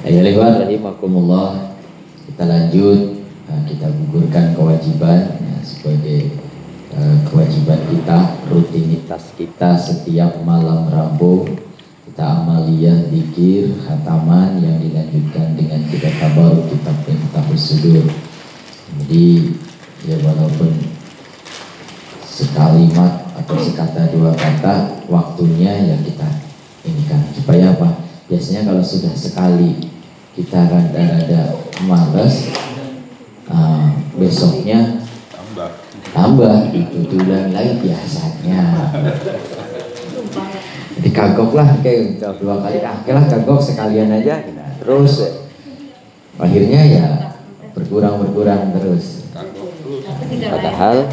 Ayolah rahimakumullah, kita lanjut, kita gugurkan kewajiban sebagai kewajiban kita, rutinitas kita setiap malam Rabu kita amaliyah dzikir khataman yang dilanjutkan dengan kita tabaruk kitab Sudur. Jadi ya walaupun sekalimat atau sekata dua kata, waktunya ya kita ini kan supaya apa? Biasanya kalau sudah sekali kita rada-rada malas, besoknya tambah itu ulang lagi biasanya. Jadi kagok lah kayak dua kali, lah kagok sekalian aja. Nah, terus akhirnya ya berkurang terus. Padahal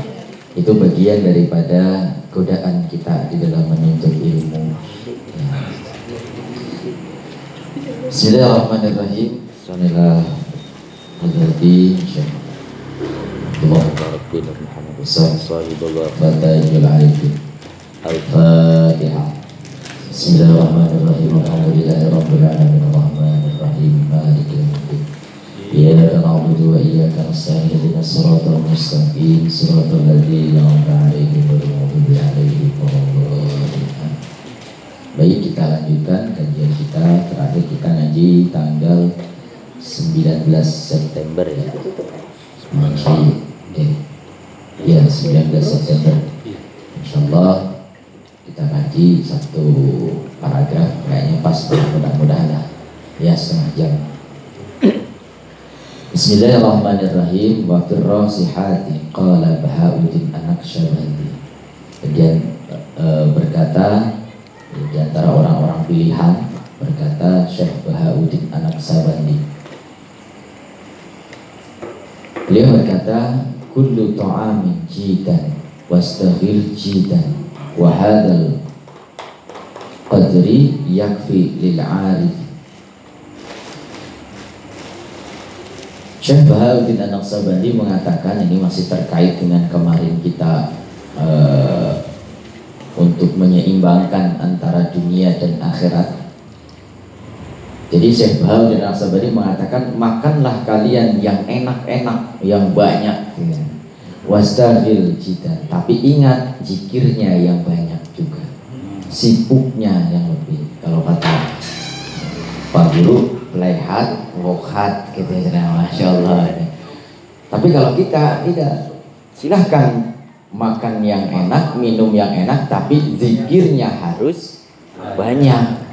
itu bagian daripada godaan kita di dalam menuntut ilmu. Bismillahirrahmanirrahim. Bismillahirrahmanirrahim. Allahumma Muhammad sahibullah fatahil arifin. Al-Fatihah. Bismillahirrahmanirrahim. Alhamdulillahirabbil alamin arrahmanir rahim maliki yaumiddin. Iyyaka na'budu wa iyyaka nasta'in ihdinas siratal mustaqim siratal ladzina an'amta 'alaihim ghairil maghdubi 'alaihim waladdallin. Baik, kita lanjutkan kajian kita. Terakhir kita ngaji tanggal 19 September ya. Ya 19 September. Insyaallah kita ngaji satu paragraf, kayaknya pas, mudah-mudahan lah ya setengah jam. Bismillahirrahmanirrahim. Wa firrasihati qala Bahauddin An-Naqsyabandi. Kemudian berkata di antara orang-orang pilihan, berkata Syekh Bahauddin An-Naqsyabandi. Beliau berkata, kullu ta'amin jidan wastaghil jidan wa hadzal qadri yakfi lil 'arif. Syekh Bahauddin An-Naqsyabandi mengatakan, ini masih terkait dengan kemarin kita untuk menyeimbangkan antara dunia dan akhirat. Jadi Syekh Bahauddin An-Naqsyabandi mengatakan, makanlah kalian yang enak-enak, yang banyak, wastaghil jidan, tapi ingat zikirnya yang banyak juga, sibuknya yang lebih. Kalau kata Pak Guru, lehat, wohat, gitu ya, Masya Allah. Tapi kalau kita tidak, silahkan makan yang enak, minum yang enak, tapi zikirnya harus banyak.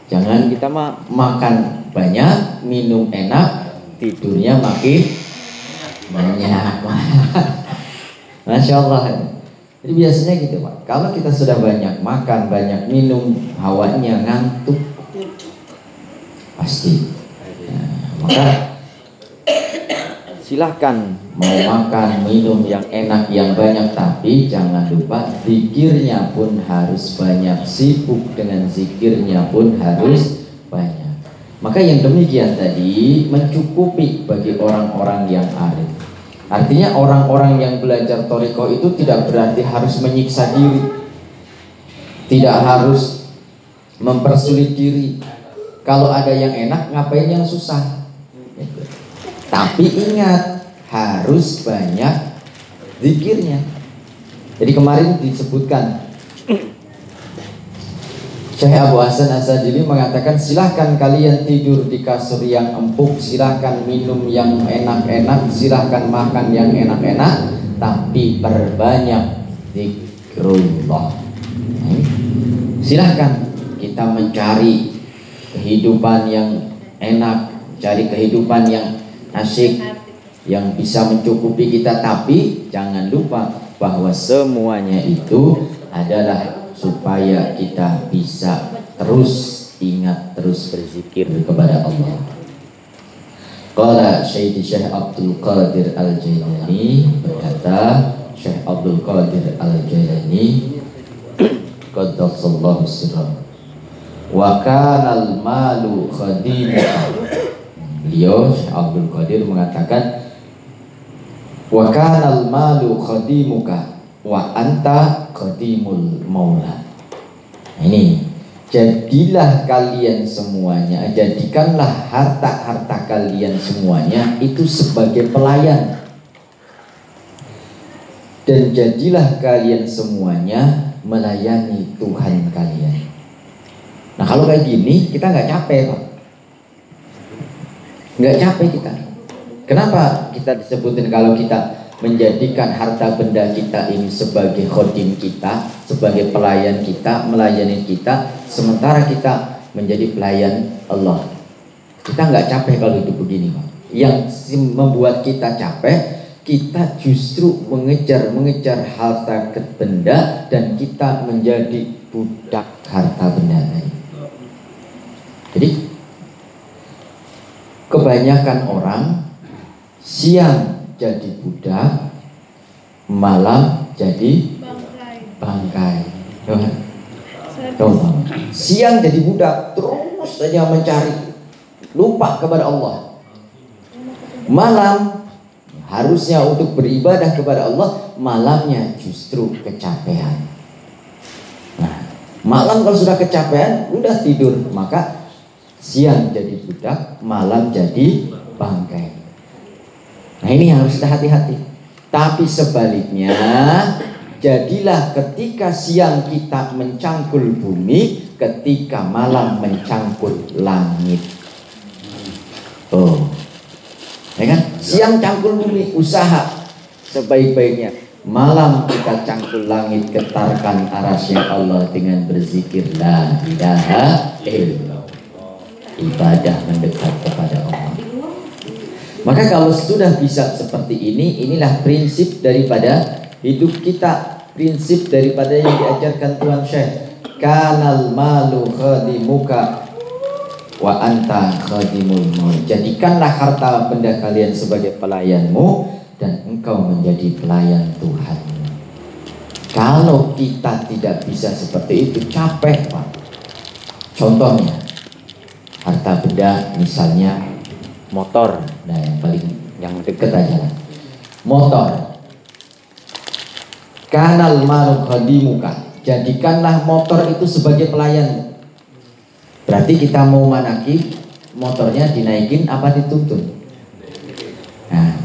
Jangan kita makan banyak, minum enak, tidurnya makin banyak. Masya Allah. Jadi biasanya gitu Pak, kalau kita sudah banyak makan, banyak minum, hawanya ngantuk pasti. Nah, maka silahkan mau makan, minum yang enak, yang banyak, tapi jangan lupa zikirnya pun harus banyak, sibuk dengan zikirnya pun harus banyak. Maka yang demikian tadi mencukupi bagi orang-orang yang arif. Artinya orang-orang yang belajar thariqah itu tidak berarti harus menyiksa diri, tidak harus mempersulit diri. Kalau ada yang enak, ngapain yang susah? Tapi ingat, harus banyak zikirnya. Jadi kemarin disebutkan, Syekh Abu Hasan As-Sajili mengatakan, silahkan kalian tidur di kasur yang empuk, silahkan minum yang enak-enak, silahkan makan yang enak-enak, tapi perbanyak zikrullah. Silahkan kita mencari kehidupan yang enak, cari kehidupan yang asyik, yang bisa mencukupi kita, tapi jangan lupa bahwa semuanya itu adalah supaya kita bisa terus ingat, terus berzikir kepada Allah. Qala Syekh Abdul Qadir Al-Jailani berkata, Syekh Abdul Qadir Al-Jailani qaddasallahu sirrah. Wa kanal malu khadimuka. Beliau Syekh Abdul Qadir mengatakan wa kanal malu khadimuka wa anta khadimul maula. Ini, jadilah kalian semuanya, jadikanlah harta-harta kalian semuanya itu sebagai pelayan, dan jadilah kalian semuanya melayani Tuhan kalian. Nah kalau kayak gini kita nggak capek Pak, nggak capek kita. Kenapa kita disebutin kalau kita menjadikan harta benda kita ini sebagai khodim kita, sebagai pelayan kita, melayani kita, sementara kita menjadi pelayan Allah. Kita nggak capek kalau hidup begini Pak. Yang membuat kita capek, kita justru mengejar harta benda dan kita menjadi budak harta benda tadi. Jadi kebanyakan orang siang jadi budak, malam jadi bangkai. Siang jadi budak, terus saja mencari, lupa kepada Allah. Malam harusnya untuk beribadah kepada Allah, malamnya justru kecapean. Nah, malam kalau sudah kecapean, udah tidur, maka siang jadi budak, malam jadi bangkai. Nah ini harus kita hati-hati. Tapi sebaliknya, jadilah ketika siang kita mencangkul bumi, ketika malam mencangkul langit. Oh, ya kan? Siang cangkul bumi, usaha sebaik-baiknya. Malam kita cangkul langit, getarkan arasy Allah dengan berzikir la ilaha illallah. Ibadah mendekat kepada Allah. Maka kalau sudah bisa seperti ini, inilah prinsip daripada hidup kita, prinsip daripada yang diajarkan Tuhan Syekh. Kanal malu khadimuka wa anta khadimul maut. Jadikanlah harta benda kalian sebagai pelayanmu dan engkau menjadi pelayan Tuhan. Kalau kita tidak bisa seperti itu, capek Pak. Contohnya harta benda, misalnya motor. Nah yang deket aja lah, motor. Kanal malu khadimuka, jadikanlah motor itu sebagai pelayan. Berarti kita mau manaki, motornya dinaikin apa dituntun? Nah,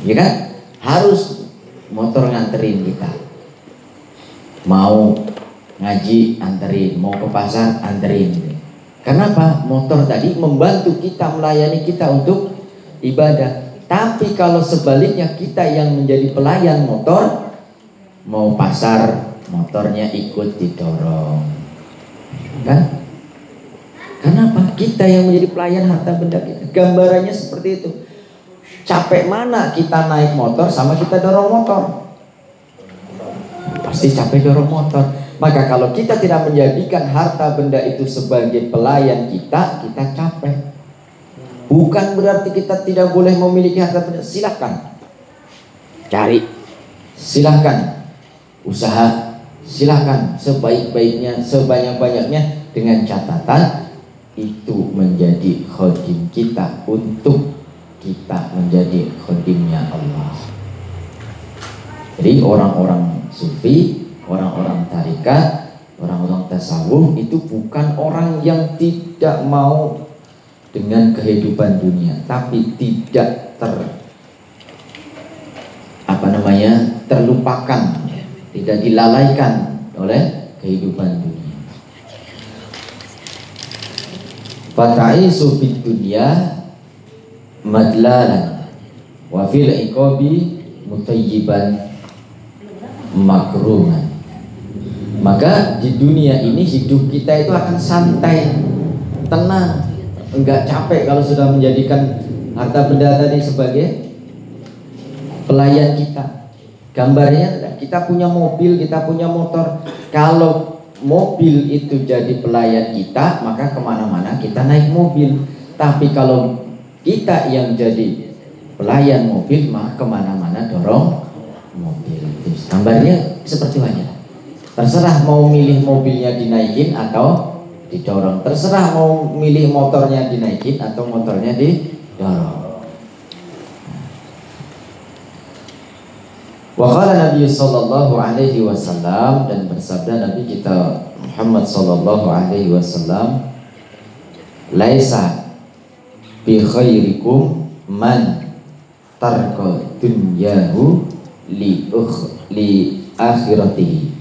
ya kan? Harus motor nganterin kita. Mau ngaji anterin, mau ke pasar anterin. Kenapa? Motor tadi membantu kita, melayani kita untuk ibadah. Tapi kalau sebaliknya kita yang menjadi pelayan motor, mau pasar, motornya ikut didorong, kan? Kenapa? Kita yang menjadi pelayan harta benda kita. Gambarannya seperti itu. Capek mana kita naik motor sama kita dorong motor? Pasti capek dorong motor. Maka kalau kita tidak menjadikan harta benda itu sebagai pelayan kita, kita capek. Bukan berarti kita tidak boleh memiliki harta benda. Silahkan cari, silahkan usaha, silahkan sebaik-baiknya, sebanyak-banyaknya, dengan catatan itu menjadi khodim kita untuk kita menjadi khodimnya Allah. Jadi orang-orang sufi, orang-orang tarikat, orang-orang tasawuf itu bukan orang yang tidak mau dengan kehidupan dunia, tapi tidak terlupakan, tidak dilalaikan oleh kehidupan dunia. Fataisu fid dunya madlalan wa fil iqabi mutayyiban makruman. Maka di dunia ini hidup kita itu akan santai, tenang, enggak capek kalau sudah menjadikan harta benda tadi sebagai pelayan kita. Gambarnya kita punya mobil, kita punya motor. Kalau mobil itu jadi pelayan kita, maka kemana-mana kita naik mobil. Tapi kalau kita yang jadi pelayan mobil, maka kemana-mana dorong mobil. Itu Gambarnya seperti wajah. Terserah mau milih mobilnya dinaikin atau didorong. Terserah mau milih motornya dinaikin atau motornya didorong. Wa qala Nabi sallallahu alaihi wasallam, dan bersabda Nabi kita Muhammad sallallahu alaihi wasallam, laisa bi khairikum man tarqa dunyahu li akhiratihi.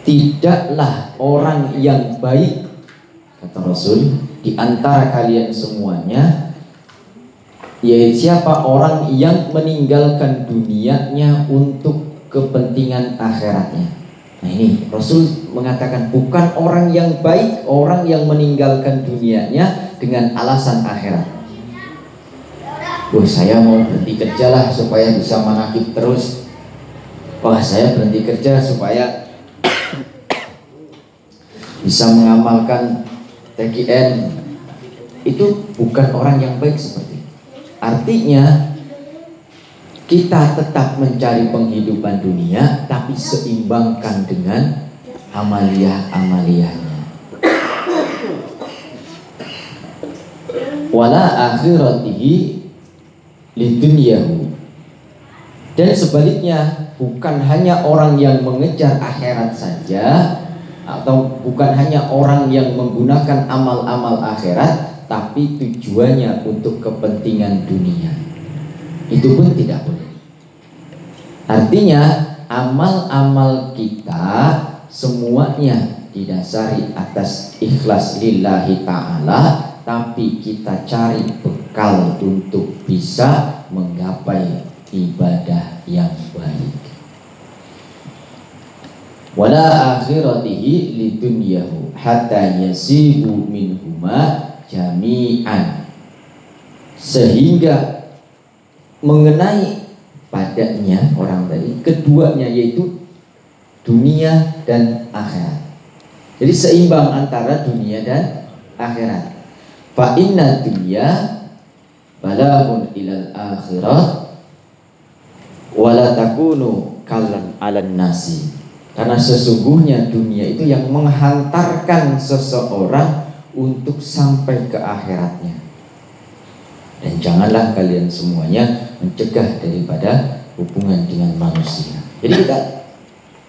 Tidaklah orang yang baik, kata Rasul, di antara kalian semuanya, yaitu siapa orang yang meninggalkan dunianya untuk kepentingan akhiratnya. Nah ini Rasul mengatakan bukan orang yang baik, orang yang meninggalkan dunianya dengan alasan akhirat. Wah, saya mau berhenti kerja lah supaya bisa manakib terus. Wah, saya berhenti kerja supaya bisa mengamalkan TKN. Itu bukan orang yang baik seperti itu. Artinya kita tetap mencari penghidupan dunia, tapi seimbangkan dengan amaliyah-amaliyahnya. Wala akhiratihi lidunyahu. Dan sebaliknya, bukan hanya orang yang mengejar akhirat saja, atau bukan hanya orang yang menggunakan amal-amal akhirat, tapi tujuannya untuk kepentingan dunia. Itu pun tidak boleh. Artinya amal-amal kita semuanya didasari atas ikhlas lillahi ta'ala, tapi kita cari bekal untuk bisa menggapai ibadah yang baik. Wala akhiratihi lidunyahu hatta yasibu minhuma jami'an, sehingga mengenai padanya orang tadi keduanya, yaitu dunia dan akhirat. Jadi seimbang antara dunia dan akhirat. Fa inna dunya balaghun ilal akhirat wala takunu kalan alan nasi. Karena sesungguhnya dunia itu yang menghantarkan seseorang untuk sampai ke akhiratnya. Dan janganlah kalian semuanya mencegah daripada hubungan dengan manusia. Jadi kita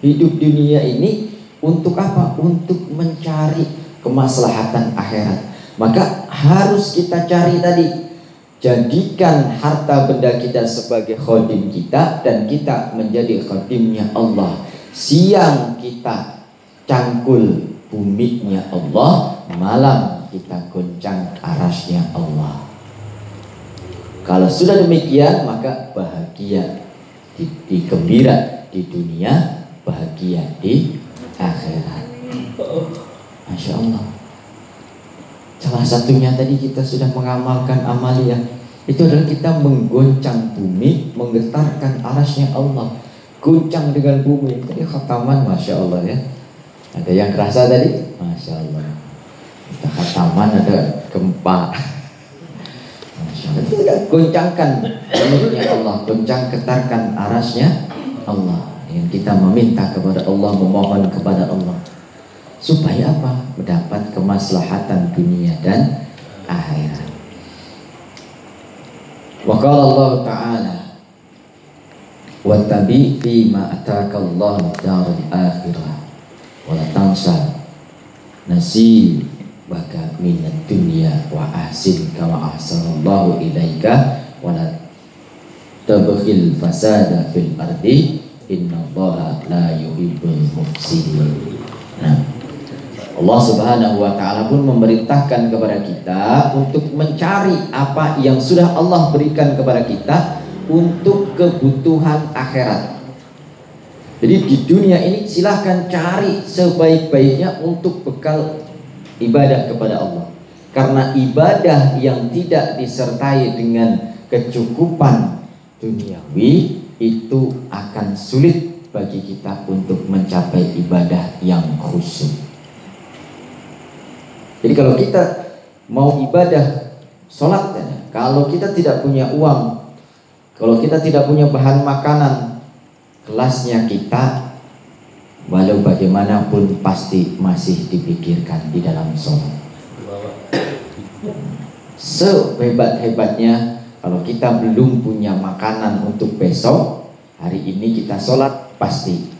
hidup dunia ini untuk apa? Untuk mencari kemaslahatan akhirat. Maka harus kita cari tadi, jadikan harta benda kita sebagai khodim kita, dan kita menjadi khodimnya Allah. Siang kita cangkul buminya Allah, malam kita goncang arasnya Allah. Kalau sudah demikian, maka bahagia di gembira di dunia, bahagia di akhirat. Masya Allah. Salah satunya tadi kita sudah mengamalkan amaliyah. Itu adalah kita menggoncang bumi, menggetarkan arasnya Allah. Goncang dengan bumi. Tadi khataman, Masya Allah ya. Ada yang kerasa tadi? Masya Allah. Kita khataman, ada gempa. Masya Allah. Kita goncangkan buminya Allah, goncang getarkan arasnya Allah. Yang kita meminta kepada Allah, memohon kepada Allah. Supaya apa? Mendapat kemaslahatan dunia dan akhirat. Wa qala Allah Ta'ala, wattabi fima atakallahu darul akhirah wala tansa nasibaka minad dunya wa ahsin kama ahsanallahu ilaika wala tabghil fasada fil ardi innallaha la yuhibbul mufsidin. Nah, Allah Subhanahu wa ta'ala pun memerintahkan kepada kita untuk mencari apa yang sudah Allah berikan kepada kita untuk kebutuhan akhirat. Jadi di dunia ini silahkan cari sebaik-baiknya untuk bekal ibadah kepada Allah. Karena ibadah yang tidak disertai dengan kecukupan duniawi itu akan sulit bagi kita untuk mencapai ibadah yang khusyuk. Jadi kalau kita mau ibadah sholat, kalau kita tidak punya uang, kalau kita tidak punya bahan makanan, kelasnya kita walau bagaimanapun pasti masih dipikirkan di dalam sholat. Sehebat-hebatnya kalau kita belum punya makanan untuk besok, hari ini kita sholat pasti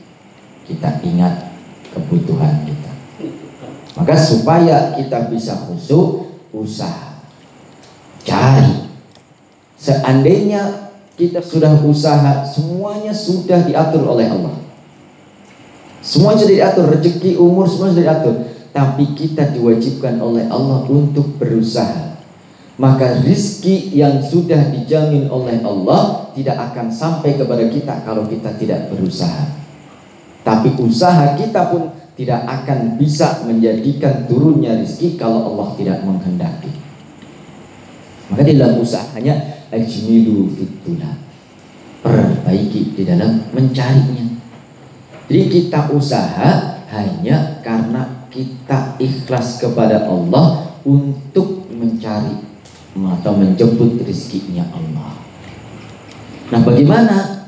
kita ingat kebutuhan kita. Maka supaya kita bisa khusyuk, usaha cari. Seandainya kita sudah usaha, semuanya sudah diatur oleh Allah, semua sudah diatur, rezeki, umur, semua sudah diatur, tapi kita diwajibkan oleh Allah untuk berusaha. Maka rizki yang sudah dijamin oleh Allah tidak akan sampai kepada kita kalau kita tidak berusaha. Tapi usaha kita pun tidak akan bisa menjadikan turunnya rizki kalau Allah tidak menghendaki. Maka di dalam usahanya ajmilu fitullah, perbaiki di dalam mencarinya. Jadi kita usaha hanya karena kita ikhlas kepada Allah untuk mencari atau menjemput rizkinya Allah. Nah, bagaimana?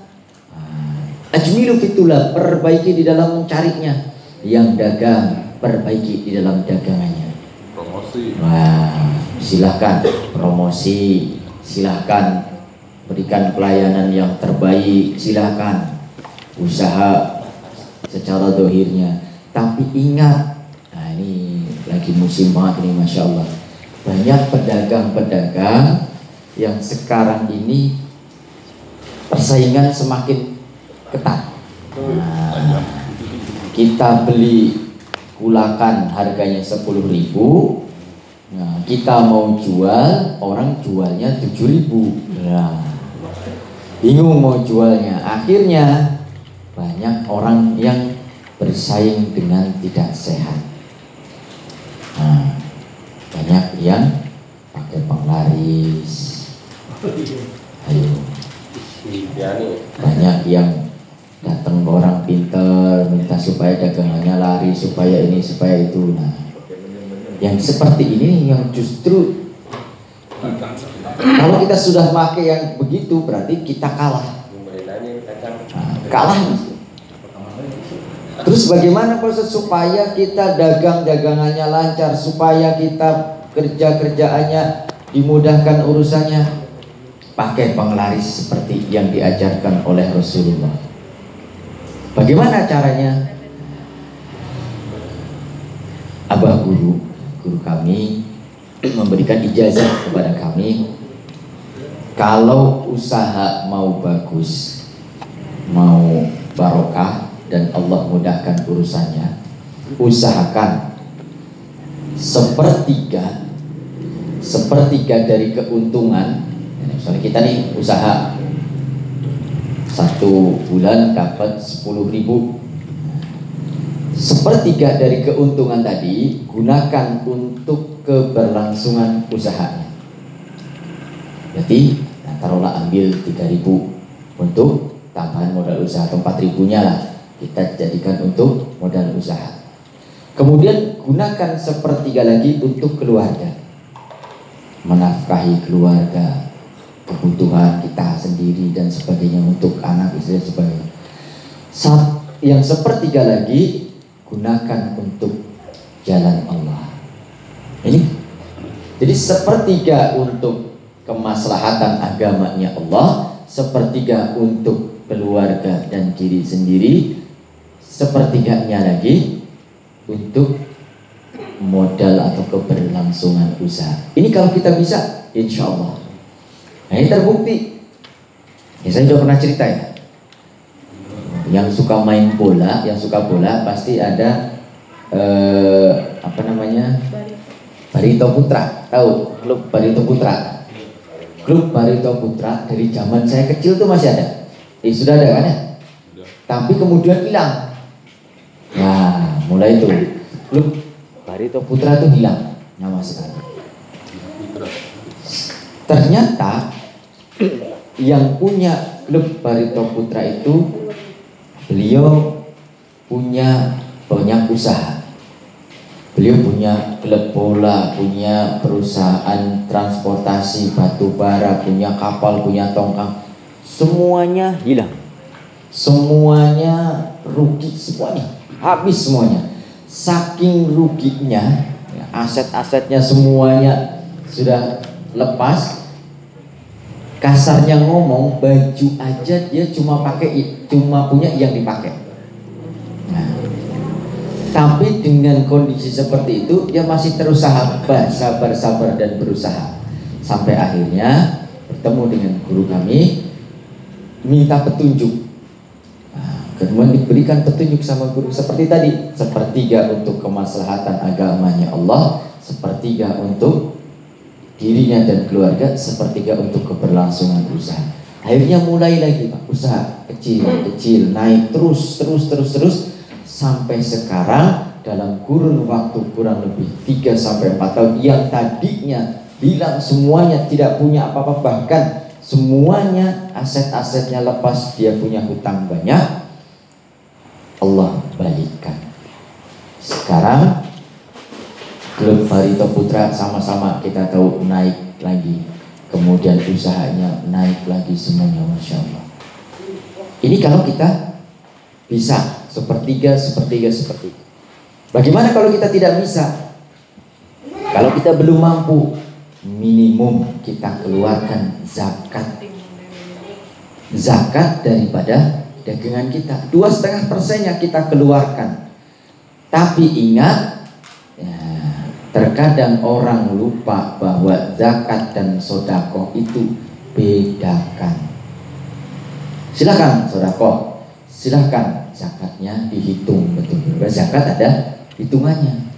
Ajmilu fitullah, perbaiki di dalam mencarinya. Yang dagang, perbaiki di dalam dagangannya. Promosi. Wah, silahkan promosi, silahkan berikan pelayanan yang terbaik, silahkan usaha secara dohirnya. Tapi ingat, nah ini lagi musim banget ini, Masya Allah. Banyak pedagang-pedagang yang sekarang ini persaingan semakin ketat. Nah, kita beli kulakan harganya 10.000, nah, kita mau jual, orang jualnya 7.000. Nah, bingung mau jualnya. Akhirnya banyak orang yang bersaing dengan tidak sehat. Nah, banyak yang pakai penglaris, ayo, banyak yang datang ke orang pintar minta supaya dagangannya lari, supaya ini, supaya itu. Nah, yang seperti ini yang justru kalau kita sudah pakai yang begitu berarti kita kalah. Nah, kalah. Terus bagaimana proses supaya kita dagangannya lancar, supaya kita kerjaannya dimudahkan urusannya? Pakai penglaris seperti yang diajarkan oleh Rasulullah. Bagaimana caranya? Abah guru kami memberikan ijazah kepada kami, kalau usaha mau bagus, mau barokah dan Allah mudahkan urusannya, usahakan sepertiga dari keuntungan. Misalnya kita nih usaha 1 bulan dapat 10.000, sepertiga dari keuntungan tadi gunakan untuk keberlangsungan usahanya. Jadi taruhlah ambil 3.000 untuk tambahan modal usaha, atau 4.000-nya lah kita jadikan untuk modal usaha. Kemudian gunakan sepertiga lagi untuk keluarga, menafkahi keluarga, kebutuhan kita sendiri dan sebagainya, untuk anak, istri dan sebagainya. Yang sepertiga lagi gunakan untuk jalan Allah. Ini jadi sepertiga untuk kemaslahatan agamanya Allah, sepertiga untuk keluarga dan diri sendiri, sepertiganya lagi untuk modal atau keberlangsungan usaha. Ini kalau kita bisa, insya Allah. Nah, ini terbukti. Ya, saya sudah pernah cerita ya. Yang suka main bola, yang suka bola pasti ada apa namanya? Barito Putra. Tahu klub Barito Putra? Klub Barito Putra dari zaman saya kecil tuh masih ada. Sudah ada kan ya? Tapi kemudian hilang. Nah, mulai itu klub Barito Putra itu hilang nama sekali. Ternyata yang punya klub Barito Putra itu beliau punya banyak usaha. Beliau punya klub bola, punya perusahaan transportasi batu bara, punya kapal, punya tongkang. Semuanya hilang. semuanya rugi, semuanya habis semuanya. Saking ruginya, aset-asetnya semuanya sudah lepas. Kasarnya ngomong, baju aja dia cuma punya yang dipakai. Nah, tapi dengan kondisi seperti itu dia masih terus sabar dan berusaha. Sampai akhirnya bertemu dengan guru kami, minta petunjuk. Kemudian diberikan petunjuk sama guru seperti tadi, sepertiga untuk kemaslahatan agamanya Allah, sepertiga untuk dirinya dan keluarga, sepertiga untuk keberlangsungan usaha. Akhirnya mulai lagi Pak, usaha kecil naik terus sampai sekarang dalam kurun waktu kurang lebih 3-4 tahun, yang tadinya bilang semuanya tidak punya apa-apa, bahkan semuanya aset-asetnya lepas, dia punya hutang banyak, Allah balikkan. Sekarang Klub Barito Putra sama-sama kita tahu naik lagi, kemudian usahanya naik lagi semuanya, Masya Allah. Ini kalau kita bisa sepertiga. Bagaimana kalau kita tidak bisa? Kalau kita belum mampu, minimum kita keluarkan zakat daripada dagangan kita. 2,5% kita keluarkan. Tapi ingat, terkadang orang lupa bahwa zakat dan sodakoh itu bedakan. Silakan sodakoh, silakan zakatnya dihitung betul-betul. Zakat ada hitungannya.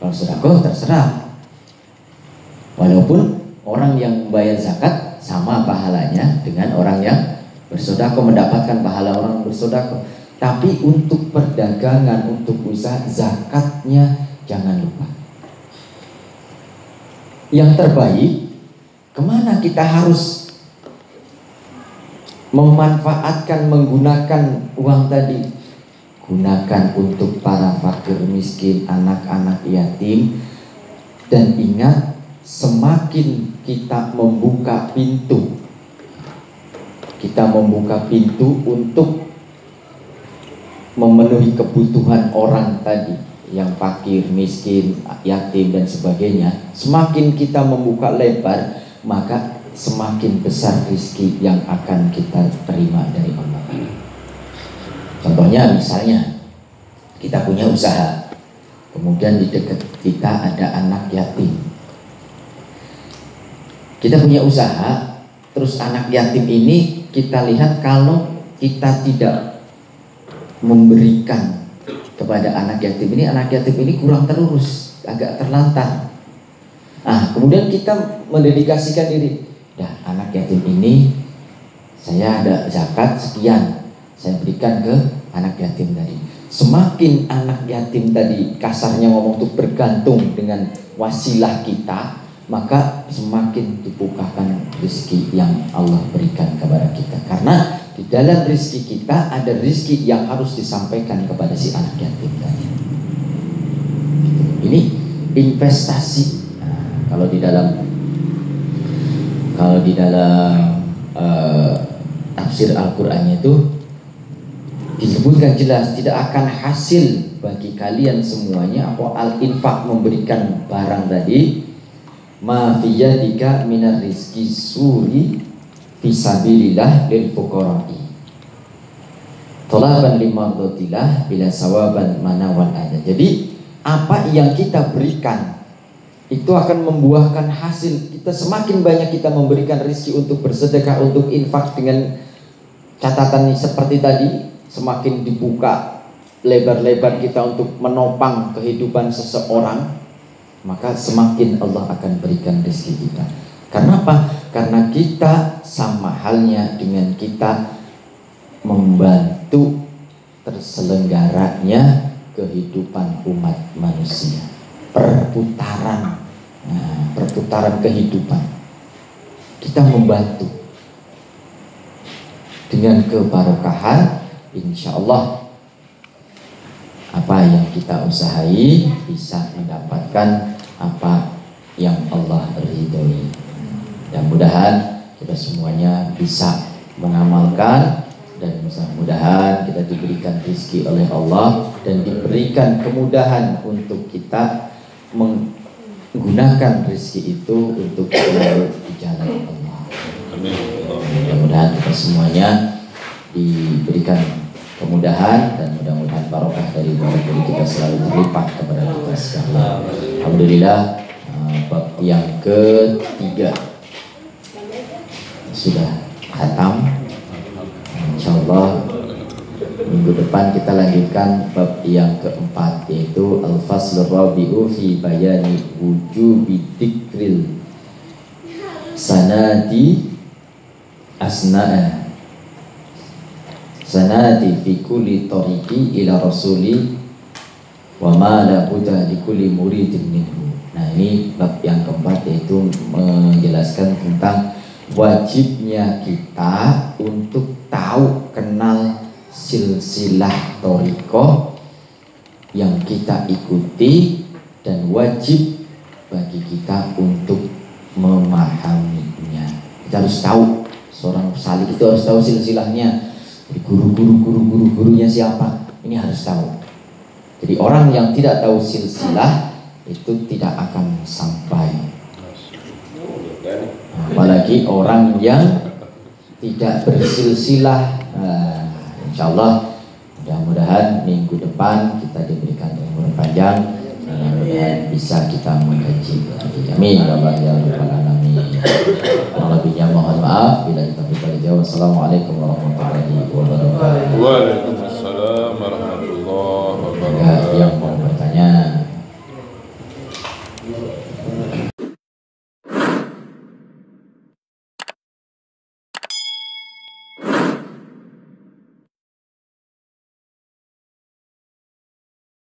Kalau sodakoh terserah. Walaupun orang yang membayar zakat sama pahalanya dengan orang yang bersodakoh, mendapatkan pahala orang bersodakoh. Tapi untuk perdagangan, untuk usaha, zakatnya jangan lupa. Yang terbaik, kemana kita harus memanfaatkan, menggunakan uang tadi? Gunakan untuk para fakir miskin, anak-anak yatim. Dan ingat, semakin kita membuka pintu untuk memenuhi kebutuhan orang tadi, yang fakir, miskin, yatim dan sebagainya, semakin kita membuka lebar, maka semakin besar rezeki yang akan kita terima dari Allah. Contohnya misalnya kita punya usaha, kemudian di dekat kita ada anak yatim. Kita punya usaha, terus anak yatim ini kita lihat kalau kita tidak memberikan kepada anak yatim ini kurang terurus, agak terlantar. Kemudian kita mendedikasikan diri, ya anak yatim ini saya ada zakat sekian, saya berikan ke anak yatim tadi. Semakin anak yatim tadi kasarnya ngomong tuh bergantung dengan wasilah kita, maka semakin dibukakan rezeki yang Allah berikan kepada kita. Karena di dalam rezeki kita ada rezeki yang harus disampaikan kepada si anak yatim tadi. Ini investasi. Kalau di dalam tafsir Al-Qur'annya itu disebutkan jelas, tidak akan hasil bagi kalian semuanya apa al-infaq, memberikan barang tadi, ma fi yadika minar rizqi suri fisabilillah lil fuqara'i talaban limardatillah bila sawaban manawan ada. Jadi apa yang kita berikan itu akan membuahkan hasil. Kita semakin banyak kita memberikan rezeki untuk bersedekah, untuk infak, dengan catatan seperti tadi, semakin dibuka lebar-lebar kita untuk menopang kehidupan seseorang, maka semakin Allah akan berikan rezeki kita. Karena apa? Karena kita sama halnya dengan kita membantu terselenggaranya kehidupan umat manusia, perputaran kehidupan. Kita membantu dengan keberkahan, insya Allah apa yang kita usahai bisa mendapatkan apa yang Allah ridhoi. Mudah-mudahan kita semuanya bisa mengamalkan dan mudah-mudahan kita diberikan rezeki oleh Allah dan diberikan kemudahan untuk kita menggunakan rezeki itu untuk selalu di jalan Allah. Mudah-mudahan kita semuanya diberikan kemudahan dan mudah-mudahan barokah dari rezeki kita selalu terlipat kepada kita sekalian. Alhamdulillah, bab yang ketiga sudah khatam. Insyaallah minggu depan kita lanjutkan bab yang keempat, yaitu al-faslur rabi'u fi bayani wujubi dzikril sanadi sanadi fi kulli tariqi ila rasuli wa ma la budda li kulli muridin minhu. Nah, ini bab yang keempat, yaitu menjelaskan tentang wajibnya kita untuk tahu, kenal silsilah thariqah yang kita ikuti, dan wajib bagi kita untuk memahaminya. Kita harus tahu, seorang salik itu harus tahu silsilahnya. Jadi gurunya siapa, ini harus tahu. Jadi orang yang tidak tahu silsilah itu tidak akan sampai. Apalagi orang yang tidak bersilsilah. Insyaallah mudah-mudahan minggu depan kita diberikan umur panjang, mudah-mudahan bisa kita mengkaji lagi. Amin ya rabbal alamin. Kurang lebihnya mohon maaf. Bila kita berjawab, wassalamualaikum warahmatullahi wabarakatuh.